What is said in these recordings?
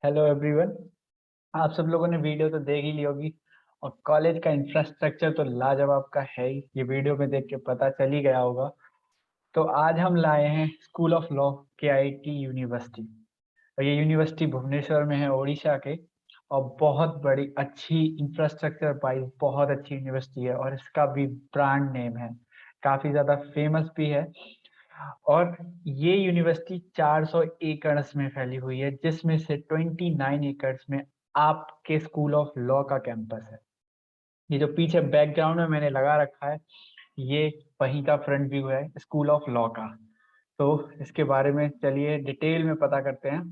Hello everyone. आप सब लोगों ने वीडियो तो देख ही ली होगी और कॉलेज का इंफ्रास्ट्रक्चर तो लाजवाब का है ही। ये वीडियो में देख के पता चल ही गया होगा। तो आज हम लाए हैं school of law KIT university. और ये यूनिवर्सिटी भुवनेश्वर में है, उड़ीसा के। और बहुत बड़ी अच्छी इंफ्रास्ट्रक्चर वाइज बहुत अच्छी यूनिवर्सिटी है और इसका भी ब्रांड नेम है, काफी ज्यादा फेमस भी है। और ये यूनिवर्सिटी 400 एकड़्स में फैली हुई है, जिसमें से 29 एकड़्स में आपके स्कूल ऑफ लॉ का कैंपस है। ये जो पीछे बैकग्राउंड में मैंने लगा रखा है, ये वहीं का फ्रंट व्यू है स्कूल ऑफ लॉ का। तो इसके बारे में चलिए डिटेल में पता करते हैं।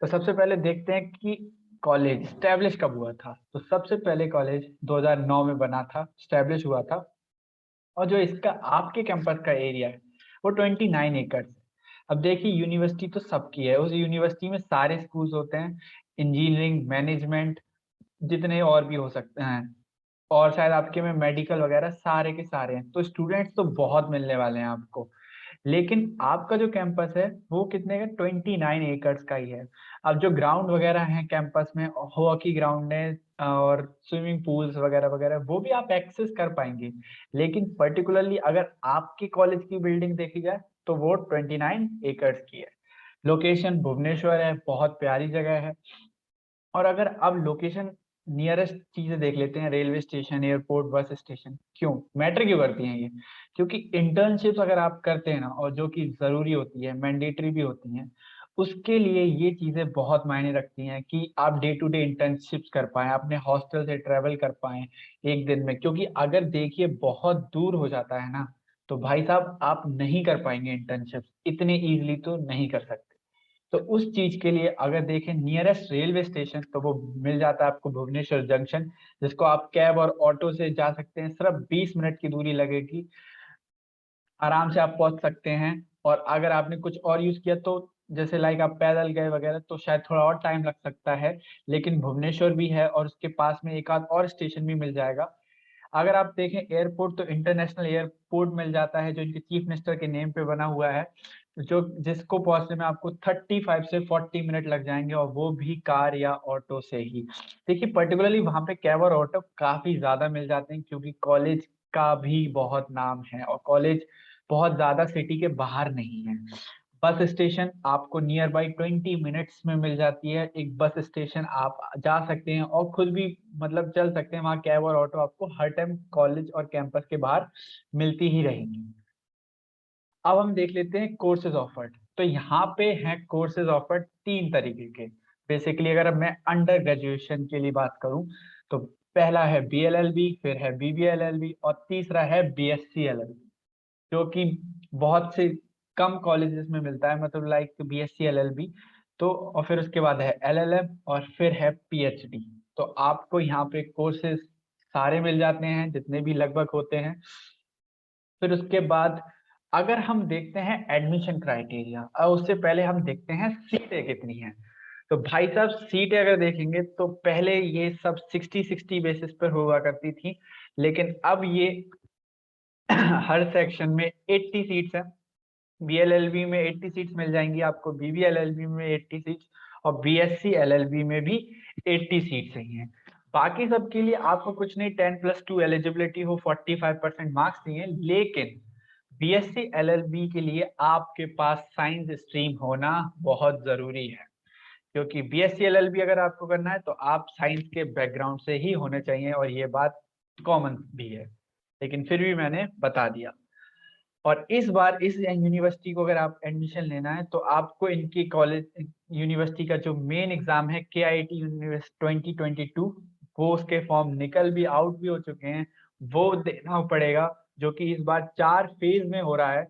तो सबसे पहले देखते हैं कि कॉलेज स्टैब्लिश कब हुआ था। तो सबसे पहले कॉलेज 2009 में बना था, स्टैब्लिश हुआ था। और जो इसका आपके कैंपस का एरिया है वो 29 एकड़ है। अब देखिए, यूनिवर्सिटी तो सबकी है, उस यूनिवर्सिटी में सारे स्कूल्स होते हैं, इंजीनियरिंग, मैनेजमेंट, जितने और भी हो सकते हैं, और शायद आपके में मेडिकल वगैरह सारे के सारे हैं। तो स्टूडेंट्स तो बहुत मिलने वाले हैं आपको। लेकिन आपका जो कैंपस है वो कितने का, 29 एकर्स का ही है। अब जो ग्राउंड वगैरह है कैंपस में, हॉकी ग्राउंड है और स्विमिंग पूल्स वगैरह वगैरह, वो भी आप एक्सेस कर पाएंगे। लेकिन पर्टिकुलरली अगर आपके कॉलेज की बिल्डिंग देखी जाए तो वो 29 एकर्स की है। लोकेशन भुवनेश्वर है, बहुत प्यारी जगह है। और अगर अब लोकेशन नियरेस्ट चीजें देख लेते हैं, railway station, airport, bus station, क्यों मैटर क्यों करती हैं ये? क्योंकि इंटर्नशिप्स अगर आप करते हैं ना, और जो कि जरूरी होती है, मैंडेटरी भी होती हैं, उसके लिए ये चीजें बहुत मायने रखती हैं कि आप डे टू डे इंटर्नशिप्स कर पाए, अपने हॉस्टल से ट्रेवल कर पाए एक दिन में। क्योंकि अगर देखिए बहुत दूर हो जाता है ना, तो भाई साहब आप नहीं कर पाएंगे इंटर्नशिप्स, इतने इजीली तो नहीं कर सकते। तो उस चीज के लिए अगर देखें नियरेस्ट रेलवे स्टेशन, तो वो मिल जाता है आपको भुवनेश्वर जंक्शन, जिसको आप कैब और ऑटो से जा सकते हैं, सिर्फ 20 मिनट की दूरी लगेगी, आराम से आप पहुंच सकते हैं। और अगर आपने कुछ और यूज किया तो, जैसे लाइक आप पैदल गए वगैरह, तो शायद थोड़ा और टाइम लग सकता है। लेकिन भुवनेश्वर भी है और उसके पास में एक आध और स्टेशन भी मिल जाएगा। अगर आप देखें एयरपोर्ट, तो इंटरनेशनल एयरपोर्ट मिल जाता है, जो इनके चीफ मिनिस्टर के नेम पे बना हुआ है, जो जिसको पहुंचने में आपको 35 से 40 मिनट लग जाएंगे, और वो भी कार या ऑटो से ही। देखिए पर्टिकुलरली वहां पे कैब और ऑटो काफी ज्यादा मिल जाते हैं, क्योंकि कॉलेज का भी बहुत नाम है और कॉलेज बहुत ज्यादा सिटी के बाहर नहीं है। बस स्टेशन आपको नियर बाई 20 मिनट्स में मिल जाती है। एक बस स्टेशन आप जा सकते हैं और खुद भी मतलब चल सकते हैं, वहाँ कैब और ऑटो आपको हर टाइम कॉलेज और कैंपस के बाहर मिलती ही रहेंगी। अब हम देख लेते हैं कोर्सेज ऑफर्ड। तो यहाँ पे हैं कोर्सेज ऑफर्ड 3 तरीके के। बेसिकली अगर अब मैं अंडर ग्रेजुएशन के लिए बात करूँ, तो पहला है BLLB, फिर है BBLLB, और तीसरा है BSc LLB, जो कि बहुत से कम कॉलेजेस में मिलता है, मतलब लाइक BSc LLB। तो और फिर उसके बाद है LLM, और फिर है PhD। तो आपको यहाँ पे कोर्सेज सारे मिल जाते हैं जितने भी लगभग होते हैं। फिर उसके बाद अगर हम देखते हैं एडमिशन क्राइटेरिया, और उससे पहले हम देखते हैं सीटें कितनी हैं। तो भाई साहब सीटें अगर देखेंगे तो पहले ये सब 60-60 बेसिस पर हुआ करती थी, लेकिन अब ये हर सेक्शन में 80 सीट्स है। बीएलएलबी में 80 सीट्स मिल जाएंगी आपको, बीबीएलएलबी में 80 सीट्स, और बीएससी एलएलबी में भी 80 सीट्स ही हैं। बाकी सबके लिए आपको कुछ नहीं, 10+2 एलिजिबिलिटी हो, 45% मार्क्स चाहिए। लेकिन बीएससी एलएलबी के लिए आपके पास साइंस स्ट्रीम होना बहुत जरूरी है, क्योंकि बीएससी एलएलबी अगर आपको करना है तो आप साइंस के बैकग्राउंड से ही होने चाहिए, और ये बात कॉमन भी है, लेकिन फिर भी मैंने बता दिया। और इस बार इस यूनिवर्सिटी को अगर आप एडमिशन लेना है तो आपको इनकी कॉलेज यूनिवर्सिटी का जो मेन एग्जाम है KIT यूनिवर्सिटी 2022, वो उसके फॉर्म निकल भी आउट भी हो चुके हैं, वो देना पड़ेगा, जो कि इस बार 4 फेज में हो रहा है।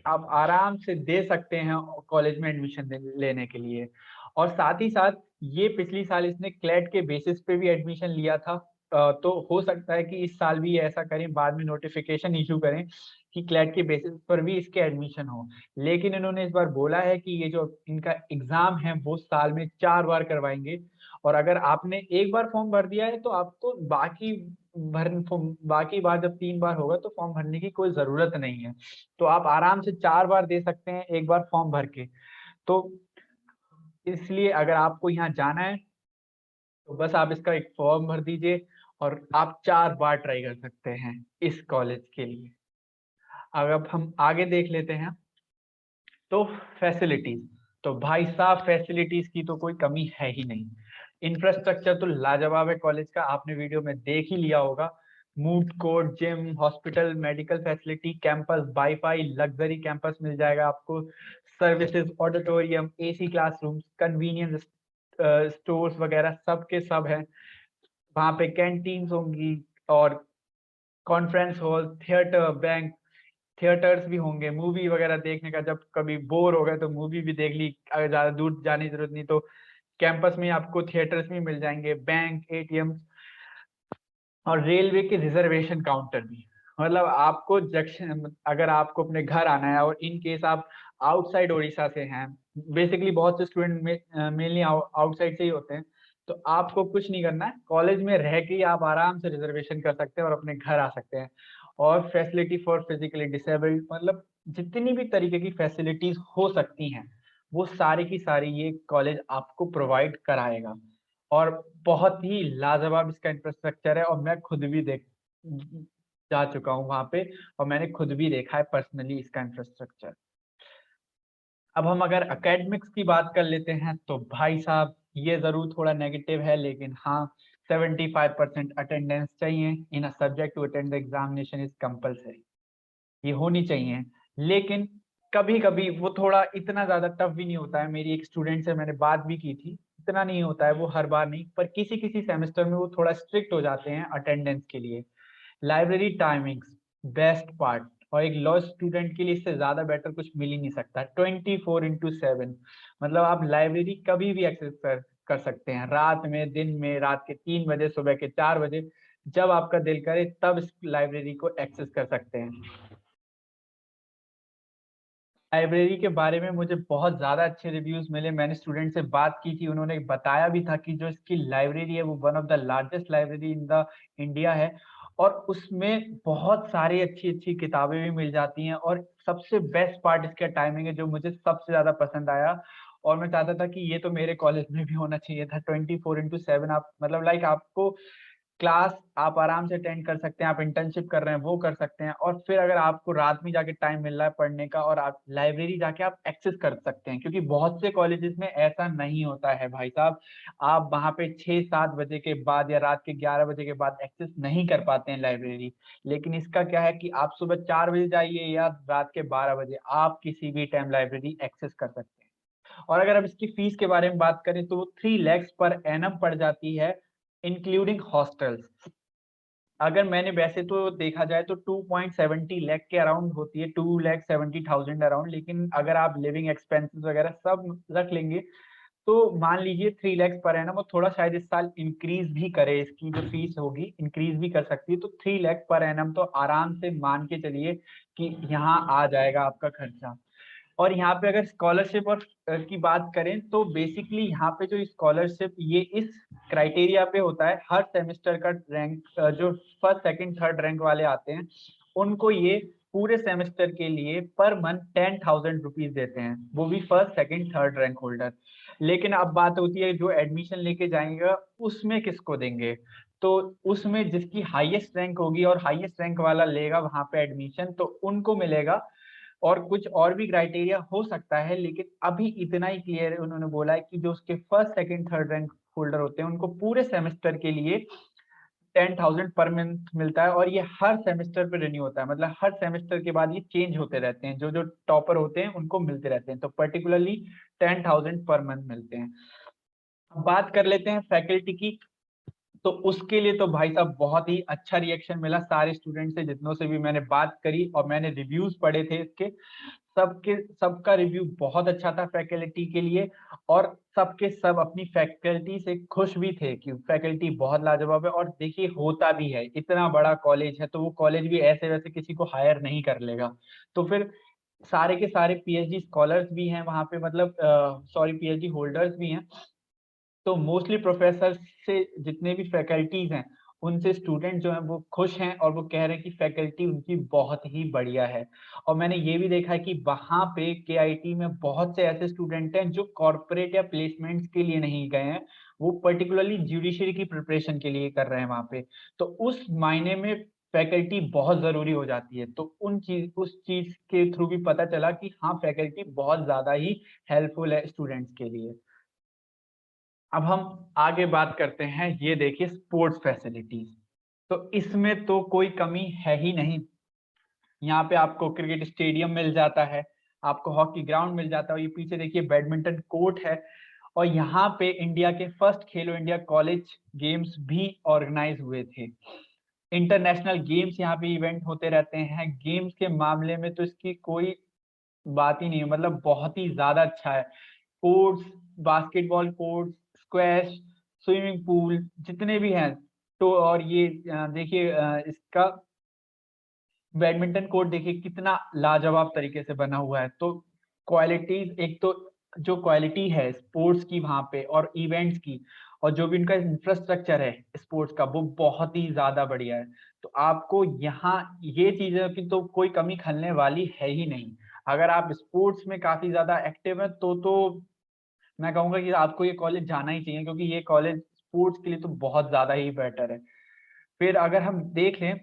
आप आराम से दे सकते हैं कॉलेज में एडमिशन लेने के लिए। और साथ ही साथ ये पिछली साल इसने क्लैट के बेसिस पे भी एडमिशन लिया था, तो हो सकता है कि इस साल भी ऐसा करें, बाद में नोटिफिकेशन इशू करें कि क्लैट के बेसिस पर भी इसके एडमिशन हो। लेकिन इन्होंने इस बार बोला है कि ये जो इनका एग्जाम है वो साल में 4 बार करवाएंगे, और अगर आपने एक बार फॉर्म भर दिया है तो आपको बाकी बार जब 3 बार होगा तो फॉर्म भरने की कोई जरूरत नहीं है। तो आप आराम से 4 बार दे सकते हैं एक बार फॉर्म भर के। तो इसलिए अगर आपको यहाँ जाना है तो बस आप इसका एक फॉर्म भर दीजिए, और आप 4 बार ट्राई कर सकते हैं इस कॉलेज के लिए। अगर हम आगे देख लेते हैं तो फैसिलिटीज, तो भाई साहब फैसिलिटीज की तो कोई कमी है ही नहीं। इंफ्रास्ट्रक्चर तो लाजवाब है कॉलेज का, आपने वीडियो में देख ही लिया होगा। Moot court, gym, hospital, medical facility, campus wifi, luxury campus मिल जाएगा आपको, services, auditorium, AC classrooms, convenience stores वगैरह सब के सब है वहाँ पे। कैंटीन्स होंगी, और conference hall, theatre, bank, theatres भी होंगे। मूवी वगैरह देखने का, जब कभी बोर हो गए तो मूवी भी देख ली, अगर ज्यादा दूर जाने की जरूरत नहीं तो कैंपस में आपको थिएटर्स भी मिल जाएंगे, बैंक, एटीएम, और रेलवे के रिजर्वेशन काउंटर भी। मतलब आपको जंक्शन, अगर आपको अपने घर आना है और इन केस आप आउटसाइड उड़ीसा से हैं, बेसिकली बहुत से स्टूडेंट में मेनली आउटसाइड से ही होते हैं, तो आपको कुछ नहीं करना है, कॉलेज में रह के ही आप आराम से रिजर्वेशन कर सकते हैं और अपने घर आ सकते हैं। और फैसिलिटी फॉर फिजिकली डिसेबल्ड, मतलब जितनी भी तरीके की फैसिलिटीज हो सकती हैं वो सारी की सारी ये कॉलेज आपको प्रोवाइड कराएगा। और बहुत ही लाजवाब इसका इंफ्रास्ट्रक्चर है, और मैं खुद भी देख जा चुका हूँ वहां पे, और मैंने खुद भी देखा है पर्सनली इसका इंफ्रास्ट्रक्चर। अब हम अगर एकेडमिक्स की बात कर लेते हैं तो भाई साहब ये जरूर थोड़ा नेगेटिव है, लेकिन हाँ, 75% अटेंडेंस चाहिए in a subject to attend the examination is compulsory, ये होनी चाहिए। लेकिन कभी कभी वो थोड़ा इतना ज्यादा टफ भी नहीं होता है। मेरी एक स्टूडेंट से मैंने बात भी की थी, इतना नहीं होता है वो, हर बार नहीं, पर किसी किसी सेमेस्टर में वो थोड़ा स्ट्रिक्ट हो जाते हैं अटेंडेंस के लिए। लाइब्रेरी टाइमिंग्स बेस्ट पार्ट, और एक लॉ स्टूडेंट के लिए इससे ज्यादा बेटर कुछ मिल ही नहीं सकता। 24/7, मतलब आप लाइब्रेरी कभी भी एक्सेस कर सकते हैं, रात में, दिन में, रात के 3 बजे, सुबह के 4 बजे, जब आपका दिल करे तब इस लाइब्रेरी को एक्सेस कर सकते हैं। लाइब्रेरी के बारे में मुझे बहुत ज़्यादा अच्छे रिव्यूज मिले, मैंने स्टूडेंट से बात की थी, उन्होंने बताया भी था कि जो इसकी लाइब्रेरी है वो one of the largest library in the India है, और उसमें बहुत सारी अच्छी अच्छी किताबें भी मिल जाती हैं। और सबसे बेस्ट पार्ट इसका टाइमिंग है, जो मुझे सबसे ज़्यादा पसंद आया, और मैं चाहता था कि ये तो मेरे कॉलेज में भी होना चाहिए था। 24/7 आप, मतलब लाइक आपको क्लास आप आराम से अटेंड कर सकते हैं, आप इंटर्नशिप कर रहे हैं वो कर सकते हैं, और फिर अगर आपको रात में जाके टाइम मिल रहा है पढ़ने का, और आप लाइब्रेरी जाके आप एक्सेस कर सकते हैं, क्योंकि बहुत से कॉलेजेस में ऐसा नहीं होता है भाई साहब। आप वहाँ पे 6-7 बजे के बाद या रात के 11 बजे के बाद एक्सेस नहीं कर पाते हैं लाइब्रेरी। लेकिन इसका क्या है कि आप सुबह 4 बजे जाइए या रात के 12 बजे, आप किसी भी टाइम लाइब्रेरी एक्सेस कर सकते हैं। और अगर अब इसकी फीस के बारे में बात करें तो वो 3 lakhs पर एनम पड़ जाती है, इंक्लूडिंग हॉस्टल्स। अगर मैंने वैसे तो देखा जाए तो 2.70 लाख के अराउंड होती है, 2,70,000 अराउंड, लेकिन अगर आप लिविंग एक्सपेंसेस वगैरह सब रख लेंगे तो मान लीजिए 3 लाख पर एनम, और थोड़ा शायद इस साल इंक्रीज भी करे, इसकी जो फीस होगी इंक्रीज भी कर सकती है, तो 3 लाख पर एनम तो आराम से मान के चलिए कि यहाँ आ जाएगा आपका खर्चा। और यहाँ पे अगर स्कॉलरशिप और की बात करें तो बेसिकली यहाँ पे जो स्कॉलरशिप ये इस क्राइटेरिया पे होता है, हर सेमेस्टर का रैंक जो फर्स्ट सेकंड थर्ड रैंक वाले आते हैं उनको ये पूरे सेमेस्टर के लिए पर मंथ 10,000 रुपीज देते हैं, वो भी first second third rank holder. लेकिन अब बात होती है जो एडमिशन लेके जाएंगे उसमें किसको देंगे, तो उसमें जिसकी हाईएस्ट रैंक होगी और हाईएस्ट रैंक वाला लेगा वहां पे एडमिशन तो उनको मिलेगा। और कुछ और भी क्राइटेरिया हो सकता है, लेकिन अभी इतना ही क्लियर उन्होंने बोला है कि जो उसके first second third rank holder होते हैं उनको पूरे सेमेस्टर के लिए 10,000 पर मंथ मिलता है, और ये हर सेमेस्टर पे रिन्यू होता है, मतलब हर सेमेस्टर के बाद ये चेंज होते रहते हैं, जो जो टॉपर होते हैं उनको मिलते रहते हैं, तो पर्टिकुलरली 10,000 पर मंथ मिलते हैं। अब बात कर लेते हैं फैकल्टी की, तो उसके लिए तो भाई साहब बहुत ही अच्छा रिएक्शन मिला सारे स्टूडेंट से, जितनों से भी मैंने बात करी और मैंने रिव्यूज पढ़े थे इसके, सबका रिव्यू बहुत अच्छा था फैकल्टी के लिए। और सबके सब अपनी फैकल्टी से खुश भी थे कि फैकल्टी बहुत लाजवाब है, और देखिए होता भी है, इतना बड़ा कॉलेज है तो वो कॉलेज भी ऐसे वैसे किसी को हायर नहीं कर लेगा। तो फिर सारे के सारे पीएचडी स्कॉलर्स भी हैं वहां पे, मतलब सॉरी पीएचडी होल्डर्स भी हैं, तो मोस्टली प्रोफेसर से जितने भी फैकल्टीज हैं उनसे स्टूडेंट जो हैं वो खुश हैं, और वो कह रहे हैं कि फैकल्टी उनकी बहुत ही बढ़िया है। और मैंने ये भी देखा है कि वहां पे केआईटी में बहुत से ऐसे स्टूडेंट हैं जो कॉर्पोरेट या प्लेसमेंट्स के लिए नहीं गए हैं, वो पर्टिकुलरली जुडिशरी की प्रिपरेशन के लिए कर रहे हैं वहां पे। तो उस मायने में फैकल्टी बहुत जरूरी हो जाती है, तो उस चीज के थ्रू भी पता चला कि हाँ फैकल्टी बहुत ज्यादा ही हेल्पफुल है स्टूडेंट्स के लिए। अब हम आगे बात करते हैं, ये देखिए स्पोर्ट्स फैसिलिटीज, तो इसमें तो कोई कमी है ही नहीं। यहाँ पे आपको क्रिकेट स्टेडियम मिल जाता है, आपको हॉकी ग्राउंड मिल जाता है, ये पीछे देखिए बैडमिंटन कोर्ट है, और यहाँ पे इंडिया के फर्स्ट खेलो इंडिया कॉलेज गेम्स भी ऑर्गेनाइज हुए थे। इंटरनेशनल गेम्स यहाँ पे इवेंट होते रहते हैं, गेम्स के मामले में तो इसकी कोई बात ही नहीं है, मतलब बहुत ही ज्यादा अच्छा है। Courts, basketball courts, squash, swimming pool जितने भी हैं, तो और ये देखिए इसका बैडमिंटन कोर्ट देखिए कितना लाजवाब तरीके से बना हुआ है। तो क्वालिटीज, एक तो जो क्वालिटी है स्पोर्ट्स की वहां पे और इवेंट्स की, और जो भी उनका इंफ्रास्ट्रक्चर है स्पोर्ट्स का वो बहुत ही ज्यादा बढ़िया है। तो आपको यहाँ ये चीजें की तो कोई कमी खलने वाली है ही नहीं। अगर आप स्पोर्ट्स में काफी ज्यादा एक्टिव है तो मैं कहूंगा कि आपको ये कॉलेज जाना ही चाहिए, क्योंकि ये कॉलेज स्पोर्ट्स के लिए तो बहुत ज्यादा ही बेटर है। फिर अगर हम देख लें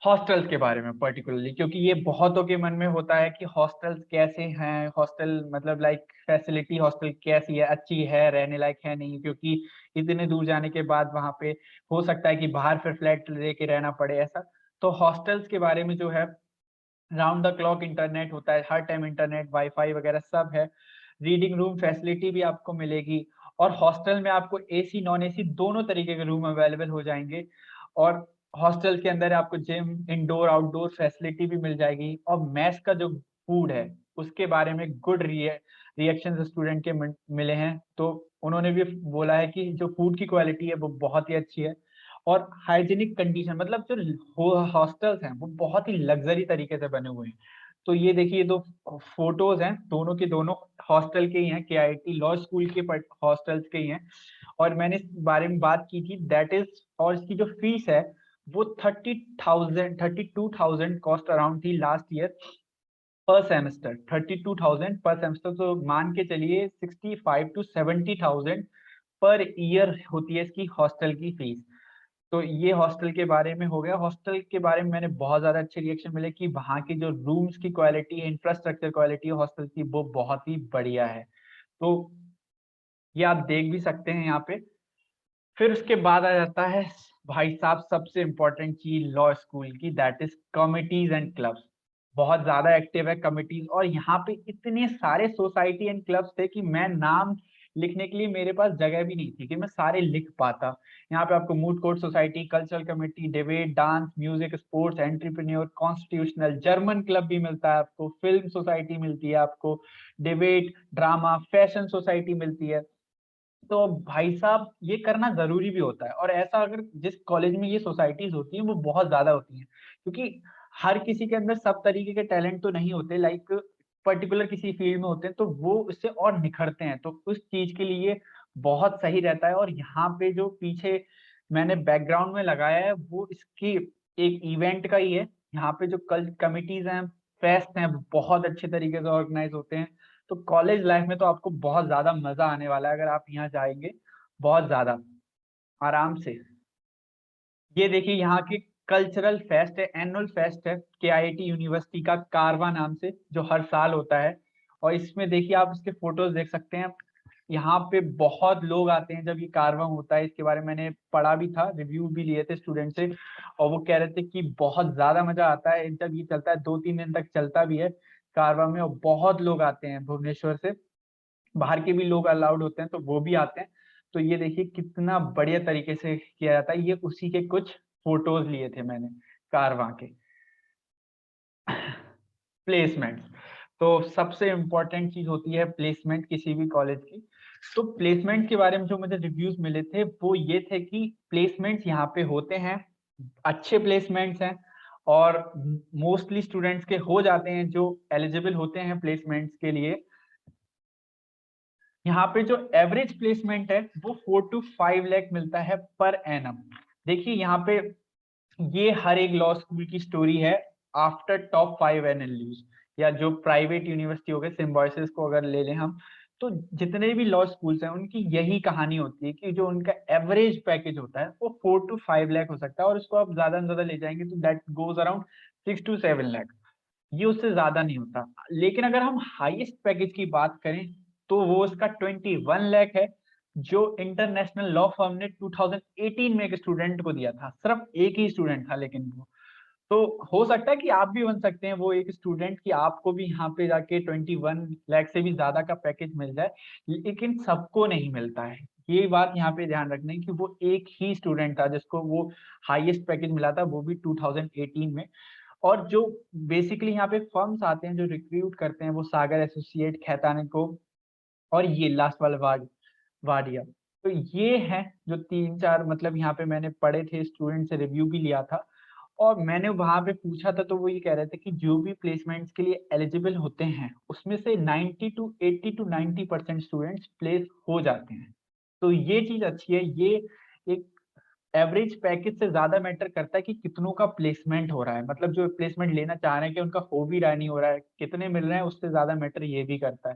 हॉस्टल्स के बारे में पर्टिकुलरली, क्योंकि ये बहुतों के मन में होता है कि हॉस्टल्स कैसे हैं, हॉस्टल मतलब लाइक फैसिलिटी हॉस्टल कैसी है, अच्छी है, रहने लायक है नहीं, क्योंकि इतने दूर जाने के बाद वहां पे हो सकता है कि बाहर फिर फ्लैट लेके रहना पड़े ऐसा। तो हॉस्टल्स के बारे में जो है, राउंड द क्लॉक इंटरनेट होता है, हर टाइम इंटरनेट वाईफाई वगैरह सब है, रीडिंग रूम फैसिलिटी भी आपको मिलेगी, और हॉस्टल में आपको एसी नॉन एसी दोनों तरीके के रूम अवेलेबल हो जाएंगे। और हॉस्टल के अंदर आपको जिम, इंडोर आउटडोर फैसिलिटी भी मिल जाएगी। और मैस का जो फूड है उसके बारे में गुड रिएक्शन स्टूडेंट के मिले हैं, तो उन्होंने भी बोला है कि जो फूड की क्वालिटी है वो बहुत ही अच्छी है। और हाइजीनिक कंडीशन, मतलब जो हॉस्टल्स हैं वो बहुत ही लग्जरी तरीके से बने हुए हैं। तो ये देखिए दो फोटोज हैं, दोनों के दोनों हॉस्टल के ही हैं, केआईटी लॉ स्कूल के हॉस्टल्स के ही हैं। और मैंने इस बारे में बात की थी, दैट इज, और इसकी जो फीस है वो 32,000 कॉस्ट अराउंड थी लास्ट ईयर पर सेमेस्टर। 32,000 पर सेमेस्टर, तो मान के चलिए 65 to 70,000 पर ईयर होती है इसकी हॉस्टल की फीस। तो ये हॉस्टल के बारे में हो गया। हॉस्टल के बारे में मैंने बहुत ज्यादा अच्छे रिएक्शन मिले कि वहाँ की जो रूम्स की क्वालिटी है, इंफ्रास्ट्रक्चर क्वालिटी है हॉस्टल की, वो बहुत ही बढ़िया है। तो ये आप देख भी सकते हैं यहाँ पे। फिर उसके बाद आ जाता है भाई साहब सबसे इम्पोर्टेंट चीज लॉ स्कूल की, that is committees and clubs. बहुत ज्यादा एक्टिव है कमिटीज, और यहाँ पे इतने सारे सोसाइटी एंड क्लब्स थे कि मैं नाम लिखने के लिए मेरे पास जगह भी नहीं थी कि मैं सारे लिख पाता। यहाँ पे आपको moot court society, cultural committee, debate, dance, music, sports, entrepreneur, constitutional, German club भी मिलता है आपको, फिल्म सोसाइटी मिलती है आपको, डिबेट, ड्रामा, फैशन सोसाइटी मिलती है। तो भाई साहब ये करना जरूरी भी होता है, और ऐसा अगर जिस कॉलेज में ये सोसाइटीज होती हैं वो बहुत ज्यादा होती हैं, क्योंकि हर किसी के अंदर सब तरीके के टैलेंट तो नहीं होते, लाइक पर्टिकुलर किसी फील्ड में होते हैं तो वो इससे और निखरते हैं, तो उस चीज के लिए बहुत सही रहता है। और यहाँ पे जो पीछे मैंने बैकग्राउंड में लगाया है वो इसकी एक इवेंट का ही है। यहाँ पे जो कल कमिटीज हैं, फेस्ट हैं, वो बहुत अच्छे तरीके से ऑर्गेनाइज होते हैं। तो कॉलेज लाइफ में तो आपको बहुत ज्यादा मजा आने वाला है अगर आप यहाँ जाएंगे, बहुत ज्यादा आराम से। ये देखिए यहाँ की कल्चरल फेस्ट है, एनुअल फेस्ट है केआईटी यूनिवर्सिटी का, कारवा नाम से, जो हर साल होता है। और इसमें देखिए आप इसके फोटोज देख सकते हैं। यहाँ पे बहुत लोग आते हैं जब ये कारवा होता है, इसके बारे में मैंने पढ़ा भी था, रिव्यू भी लिए थे स्टूडेंट से, और वो कह रहे थे कि बहुत ज्यादा मजा आता है जब ये चलता है, 2-3 दिन तक चलता भी है कारवा में, और बहुत लोग आते हैं भुवनेश्वर से, बाहर के भी लोग अलाउड होते हैं तो वो भी आते हैं। तो ये देखिए कितना बढ़िया तरीके से किया जाता है, ये उसी के कुछ फोटोज लिए थे मैंने कारवां के। प्लेसमेंट, तो सबसे इम्पोर्टेंट चीज होती है प्लेसमेंट किसी भी कॉलेज की। तो प्लेसमेंट के बारे में जो मुझे रिव्यूज मिले थे वो ये थे कि प्लेसमेंट्स यहाँ पे होते हैं, अच्छे प्लेसमेंट्स हैं, और मोस्टली स्टूडेंट्स के हो जाते हैं जो एलिजिबल होते हैं प्लेसमेंट्स के लिए। यहाँ पे जो एवरेज प्लेसमेंट है वो 4 to 5 लाख मिलता है पर एनम। देखिए यहाँ पे ये हर एक लॉ स्कूल की स्टोरी है आफ्टर टॉप 5 एनएलयूज, या जो प्राइवेट यूनिवर्सिटी हो गए, सिम्बायोसिस को अगर ले लें हम, तो जितने भी लॉ स्कूल्स हैं उनकी यही कहानी होती है कि जो उनका एवरेज पैकेज होता है वो 4 to 5 लाख हो सकता है, और उसको आप ज्यादा से ज्यादा ले जाएंगे तो that goes around 6 to 7 lakh, ये उससे ज्यादा नहीं होता। लेकिन अगर हम हाईएस्ट पैकेज की बात करें तो वो उसका 21 लाख है, जो इंटरनेशनल लॉ फर्म ने 2018 में एक स्टूडेंट को दिया था, सिर्फ एक ही स्टूडेंट था लेकिन वो। तो हो सकता है कि आप भी बन सकते हैं वो एक स्टूडेंट, कि आपको भी यहाँ पे जाके 21 लाख से भी ज्यादा का पैकेज मिल जाए, लेकिन सबको नहीं मिलता है। ये बात यहाँ पे ध्यान रखना है कि वो एक ही स्टूडेंट था जिसको वो हाईएस्ट पैकेज मिला था, वो भी 2018 में। और जो बेसिकली यहाँ पे फर्म्स आते हैं जो रिक्रूट करते हैं वो सागर एसोसिएट, खैतान को, और ये लास्ट वाला वाडिया। तो ये हैं जो 3-4 मतलब यहाँ पे मैंने पढ़े थे, स्टूडेंट से रिव्यू भी लिया था, और मैंने वहां पे पूछा था तो वो ये कह रहे थे कि जो भी प्लेसमेंट्स के लिए एलिजिबल होते हैं उसमें से 90 to 90% स्टूडेंट्स प्लेस हो जाते हैं। तो ये चीज अच्छी है, ये एक एवरेज पैकेज से ज्यादा मैटर करता है कि कितनों का प्लेसमेंट हो रहा है, मतलब जो प्लेसमेंट लेना चाह रहे हैं कि उनका हो भी रहा है नहीं हो रहा है, कितने मिल रहे हैं, उससे ज्यादा मैटर ये भी करता है।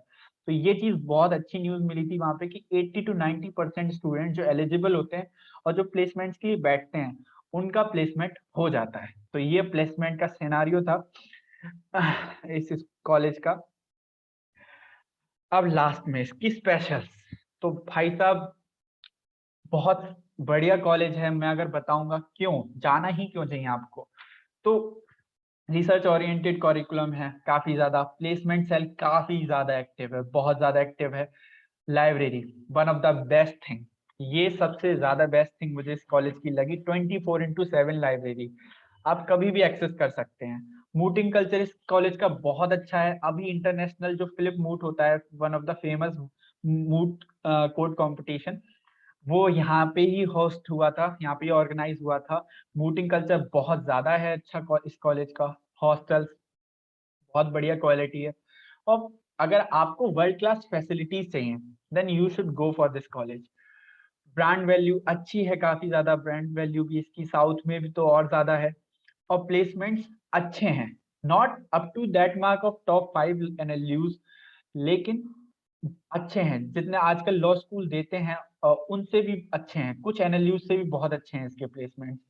तो ये चीज बहुत अच्छी न्यूज मिली थी वहां पे कि 80 to 90% स्टूडेंट जो एलिजिबल होते हैं और जो प्लेसमेंट्स के लिए बैठते हैं उनका प्लेसमेंट हो जाता है। तो ये प्लेसमेंट का सिनेरियो था इस कॉलेज का। अब लास्ट में इसकी स्पेशल, तो भाई साहब बहुत बढ़िया कॉलेज है, मैं अगर बताऊंगा क्यों जाना ही क्यों चाहिए आपको, तो रिसर्च ओरिएंटेड करिकुलम है काफी ज्यादा, प्लेसमेंट सेल काफी ज्यादा एक्टिव है, बहुत ज्यादा एक्टिव है, library one of the best thing, ये सबसे ज्यादा बेस्ट थिंग मुझे इस कॉलेज की लगी, 24/7 लाइब्रेरी आप कभी भी एक्सेस कर सकते हैं। मूटिंग कल्चर इस कॉलेज का बहुत अच्छा है, अभी इंटरनेशनल जो फिलिप मूट होता है, one of the famous moot court competition, वो यहाँ पे ही होस्ट हुआ था, यहाँ पे ही ऑर्गेनाइज हुआ था। मूटिंग कल्चर बहुत ज्यादा है अच्छा इस कॉलेज का, हॉस्टल्स बहुत बढ़िया क्वालिटी है, और अगर आपको वर्ल्ड क्लास फैसिलिटीज चाहिए then you should go for this college. Brand value अच्छी है, काफी ज्यादा ब्रांड वैल्यू भी इसकी, साउथ में भी तो और ज्यादा है, और प्लेसमेंट्स अच्छे हैं, not up to that mark of top 5 NLUs, लेकिन अच्छे हैं जितने आजकल लॉ स्कूल देते हैं, उनसे भी अच्छे हैं, कुछ एनएलयूज से भी बहुत अच्छे हैं इसके प्लेसमेंट्स,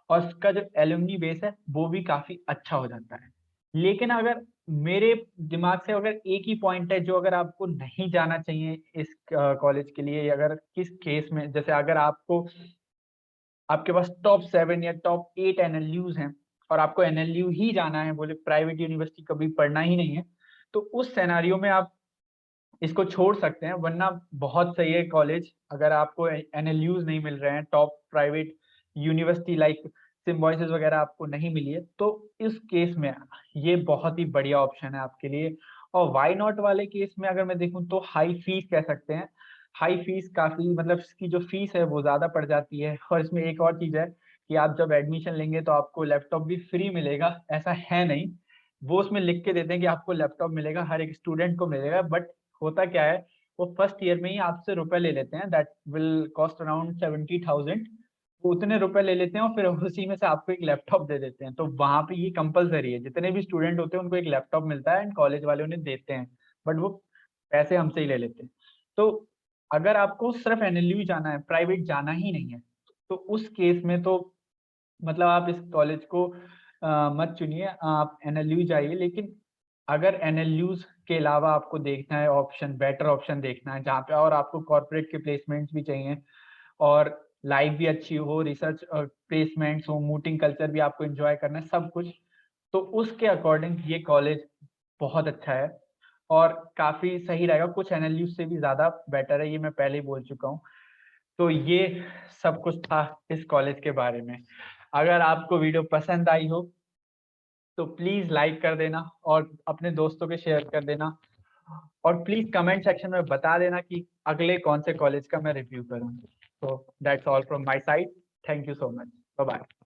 और इसका जो एलुमनी बेस है वो भी काफी अच्छा हो जाता है। लेकिन अगर मेरे दिमाग से अगर एक ही पॉइंट है जो अगर आपको नहीं जाना चाहिए इस कॉलेज के लिए, अगर किस केस में, जैसे अगर आपको आपके पास टॉप 7 या टॉप 8 एनएलयूज हैं और आपको एनएलयू ही जाना है, बोले प्राइवेट यूनिवर्सिटी कभी पढ़ना ही नहीं है, तो उस सिनेरियो में आप इसको छोड़ सकते हैं, वरना बहुत सही है कॉलेज। अगर आपको एनएलयूज नहीं मिल रहे हैं, top private university like Symbiosis वगैरह आपको नहीं मिली है, तो इस केस में ये बहुत ही बढ़िया ऑप्शन है आपके लिए। और व्हाई नॉट वाले केस में अगर मैं देखूं तो हाई फीस कह सकते हैं। हाई फीस काफी, मतलब इसकी जो फीस है वो ज्यादा पड़ जाती है। और इसमें एक और चीज है कि आप जब एडमिशन लेंगे तो आपको लैपटॉप भी फ्री मिलेगा, ऐसा है नहीं। वो उसमें लिख के देते हैं कि आपको लैपटॉप मिलेगा, हर एक स्टूडेंट को मिलेगा, बट होता क्या है, वो फर्स्ट ईयर में ही आपसे रुपए ले लेते हैं, दैट विल कॉस्ट अराउंड 70,000। वो उतने रुपए ले लेते हैं और फिर उसी में से आपको एक लैपटॉप दे देते हैं। तो वहां पे ये कंपलसरी है, जितने भी स्टूडेंट होते हैं उनको एक लैपटॉप मिलता है, एंड कॉलेज वाले उन्हें देते हैं, बट वो पैसे हमसे ही ले लेते हैं। तो अगर आपको सिर्फ एनएलयू जाना है, प्राइवेट जाना ही नहीं है, तो उस केस में तो मतलब आप इस कॉलेज को मत चुनिए, आप एनएलयू जाइए। लेकिन अगर एनएलयूज के अलावा आपको देखना है ऑप्शन, बेटर ऑप्शन देखना है जहाँ पे और आपको कॉर्पोरेट के प्लेसमेंट्स भी चाहिए और लाइफ भी अच्छी हो, रिसर्च और प्लेसमेंट्स हो, मीटिंग कल्चर भी आपको एंजॉय करना है, सब कुछ, तो उसके अकॉर्डिंग ये कॉलेज बहुत अच्छा है और काफी सही रहेगा। कुछ एनएलयू से भी ज्यादा बेटर है, ये मैं पहले ही बोल चुका हूँ। तो ये सब कुछ था इस कॉलेज के बारे में। अगर आपको वीडियो पसंद आई हो तो प्लीज लाइक कर देना और अपने दोस्तों के शेयर कर देना, और प्लीज कमेंट सेक्शन में बता देना कि अगले कौन से कॉलेज का मैं रिव्यू करूँ। तो that's all from my side. Thank you so much. Bye bye.